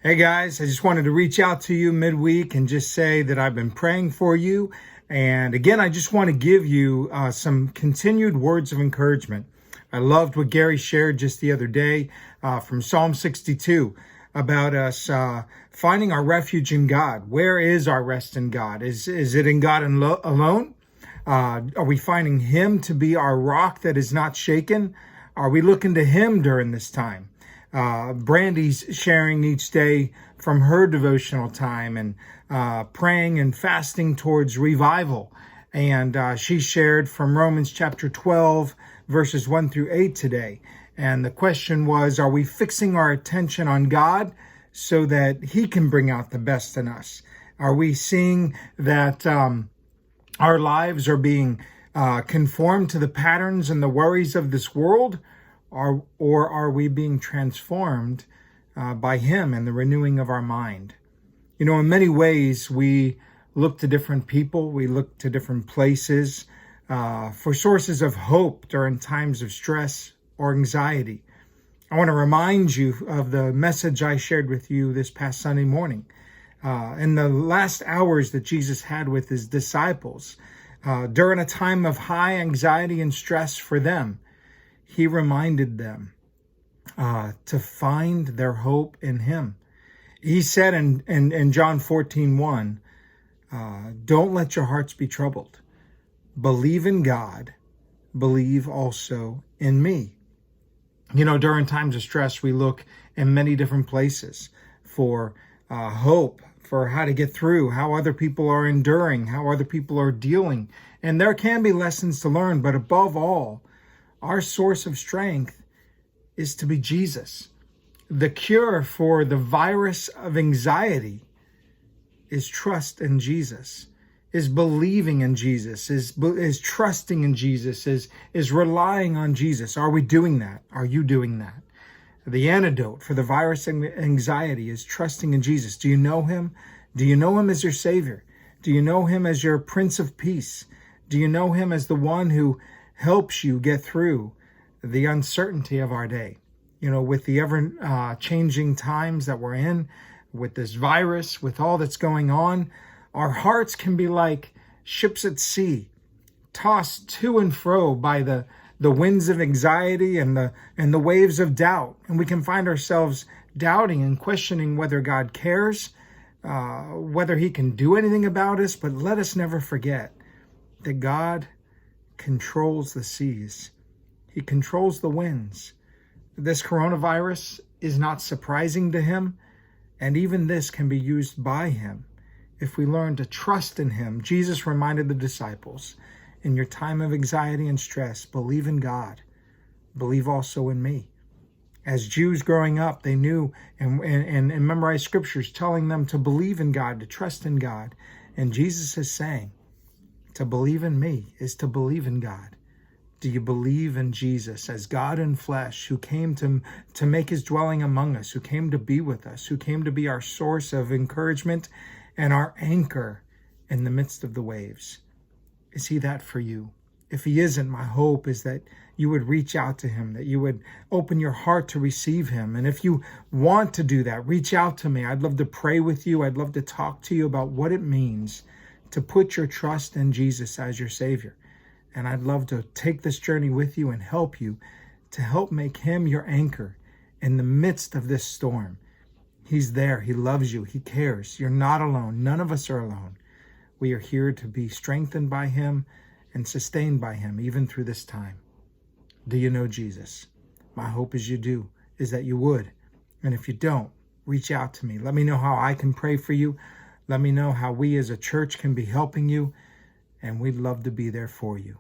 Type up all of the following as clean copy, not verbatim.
Hey guys, I just wanted to reach out to you midweek and just say that I've been praying for you. And again, I just want to give you some continued words of encouragement. I loved what Gary shared just the other day from Psalm 62 about us finding our refuge in God. Where is our rest in God? Is it in God alone? Are we finding Him to be our rock that is not shaken? Are we looking to Him during this time? Brandy's sharing each day from her devotional time and praying and fasting towards revival. And she shared from Romans chapter 12, verses 1 through 8 today. And the question was, are we fixing our attention on God so that He can bring out the best in us? Are we seeing that our lives are being conformed to the patterns and the worries of this world? Or are we being transformed by Him and the renewing of our mind? You know, in many ways, we look to different people. We look to different places for sources of hope during times of stress or anxiety. I want to remind you of the message I shared with you this past Sunday morning. In the last hours that Jesus had with His disciples, during a time of high anxiety and stress for them, He reminded them to find their hope in Him. He said in John 14:1, don't let your hearts be troubled. Believe in God. Believe also in me. You know, during times of stress, we look in many different places for hope, for how to get through, how other people are enduring, how other people are dealing. And there can be lessons to learn, but above all, our source of strength is to be Jesus. The cure for the virus of anxiety is trust in Jesus, is believing in Jesus, is trusting in Jesus, is relying on Jesus. Are we doing that? Are you doing that? The antidote for the virus of anxiety is trusting in Jesus. Do you know Him? Do you know Him as your Savior? Do you know Him as your Prince of Peace? Do you know Him as the one who helps you get through the uncertainty of our day? You know, with the ever-changing times that we're in, with this virus, with all that's going on, our hearts can be like ships at sea, tossed to and fro by the winds of anxiety and the waves of doubt. And we can find ourselves doubting and questioning whether God cares, whether He can do anything about us. But let us never forget that God controls the seas. He controls the winds. This coronavirus is not surprising to Him, and even this can be used by Him if we learn to trust in Him. Jesus reminded the disciples, in your time of anxiety and stress, believe in God. Believe also in me. As Jews growing up, they knew and memorized scriptures telling them to believe in God, to trust in God. And Jesus is saying, to believe in me is to believe in God. Do you believe in Jesus as God in flesh, who came to make His dwelling among us, who came to be with us, who came to be our source of encouragement and our anchor in the midst of the waves? Is He that for you? If He isn't, my hope is that you would reach out to Him, that you would open your heart to receive Him. And if you want to do that, reach out to me. I'd love to pray with you. I'd love to talk to you about what it means to put your trust in Jesus as your Savior. And I'd love to take this journey with you and help you to help make Him your anchor in the midst of this storm. He's there. He loves you. He cares. You're not alone. None of us are alone. We are here to be strengthened by Him and sustained by Him, even through this time. Do you know Jesus? My hope is you do, is that you would. And if you don't, reach out to me. Let me know how I can pray for you. Let me know how we as a church can be helping you. And we'd love to be there for you.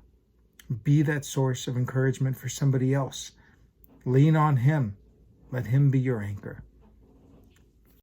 Be that source of encouragement for somebody else. Lean on Him. Let Him be your anchor.